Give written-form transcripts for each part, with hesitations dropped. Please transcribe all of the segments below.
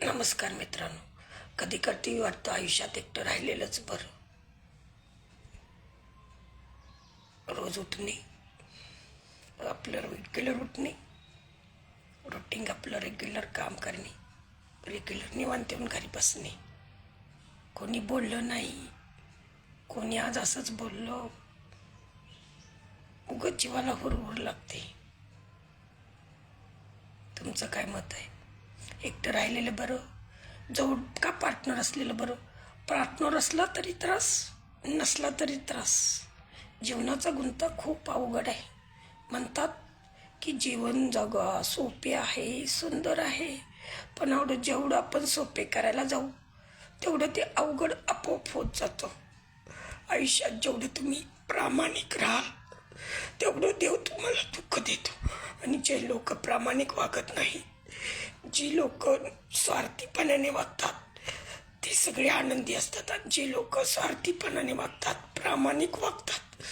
नमस्कार मित्रांनो. कधी कधी वाटतं आयुष्यात एकटं राहिलेलंच बरं. रोज उठणे, आपलं रेग्युलर उठणे, रुटीन आपलं रेग्युलर काम करणे, रेग्युलर निवांत येऊन घरी बसणे. कोणी बोललं नाही, कोणी आज असंच बोललं, उगाच जीवाला हुरहुर लागते. तुमचं काय मत आहे? एकटं राहिलेलं बरं, जवळ का पार्टनर असलेलं बरं? पार्टनर असला तरी त्रास, नसला तरी त्रास. जीवनाचा गुंता खूप अवघड आहे. म्हणतात की जीवन जगा सोपे आहे, सुंदर आहे, पण जेवढं आपण सोपे करायला जाऊ तेवढं ते अवघड आपोआप होत जातं. आयुष्यात जेवढं तुम्ही प्रामाणिक राहाल तेवढं देव तुम्हाला दुःख देतो. आणि जे लोक प्रामाणिक वागत नाही, जी लोक स्वार्थीपणाने वागतात ते सगळे आनंदी असतात, आणि जे लोक स्वार्थीपणाने वागतात, प्रामाणिक वागतात,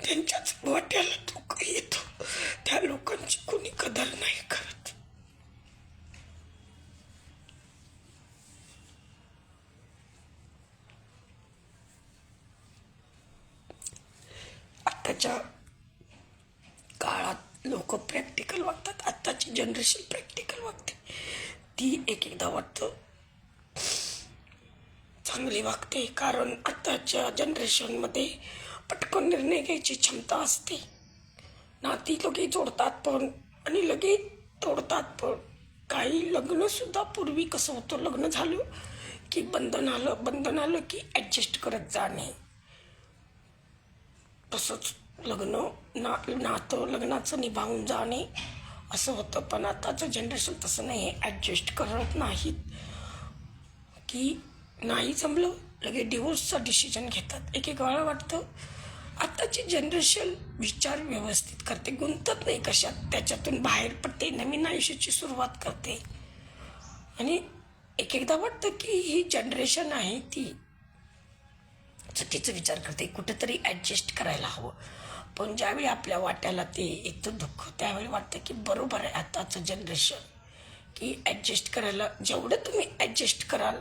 त्यांच्याच वाट्याला दुःख येतं. त्या लोकांची कोणी कदर नाही करत. आताच्या काळात लोक प्रॅक्टिकल वागतात. आत्ताची जनरेशन प्रॅक्टिकल वागते. ती एकदा वाटतं चांगली वागते, कारण आत्ताच्या जनरेशनमध्ये पटकन निर्णय घ्यायची क्षमता असते. नाती लगेच जोडतात पण आणि लगेच तोडतात पण. काही लग्नसुद्धा पूर्वी कसं होतं, लग्न झालं की बंधन आलं की ॲडजस्ट करत जाणे. तसंच नातं लग्नाचं निभावून जाणे असं होतं. पण आताचं जनरेशन तसं नाही आहे, ॲडजस्ट करत नाहीत. की नाही जमलं लगेच डिवोर्सचा डिसिजन घेतात. एक वेळा वाटतं आताची जनरेशन विचार व्यवस्थित करते, गुंतत नाही कशात, त्याच्यातून बाहेर पडते, नवीन आयुष्याची सुरुवात करते. आणि एकदा वाटतं की ही जनरेशन आहे ती चुकीचा विचार करते, कुठेतरी ॲडजस्ट करायला हवं. पण ज्यावेळी आपल्या वाट्याला ते येतं दुःख, त्यावेळी वाटतं की बरोबर आहे आताचं जनरेशन, की ॲडजस्ट करायला जेवढं तुम्ही ॲडजस्ट कराल,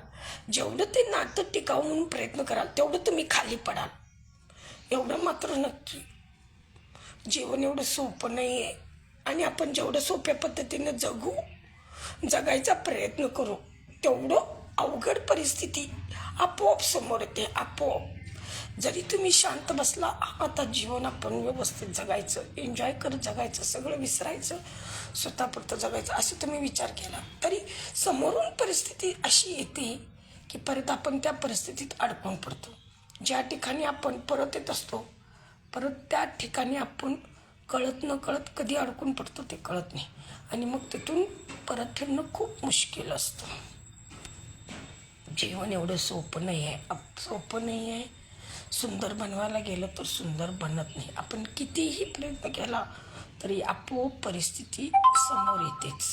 जेवढं ते नातं टिकावून प्रयत्न कराल, तेवढं तुम्ही खाली पडाल. एवढं मात्र नक्की. जीवन एवढं सोपं नाही आहे, आणि आपण जेवढं सोप्या पद्धतीनं जगायचा प्रयत्न करू तेवढं अवघड परिस्थिती आपोआप समोर येते. आपोआप जरी तुम्ही शांत बसला, आता जीवन आपण व्यवस्थित जगायचं, एन्जॉय करत जगायचं, सगळं विसरायचं, स्वतःपुरतं जगायचं असं तुम्ही विचार केला, तरी समोरून परिस्थिती अशी येते की परत आपण त्या परिस्थितीत अडकून पडतो. ज्या ठिकाणी आपण परत येत असतो, परत त्या ठिकाणी आपण कळत न कळत कधी अडकून पडतो ते कळत नाही, आणि मग तिथून परत फिरणं खूप मुश्किल असतं. जीवन एवढं सोपं नाही आहे. सुंदर बनवायला गेलं तर सुंदर बनत नाही. आपण कितीही प्रयत्न केला तरी आपोआप परिस्थिती समोर येतेच.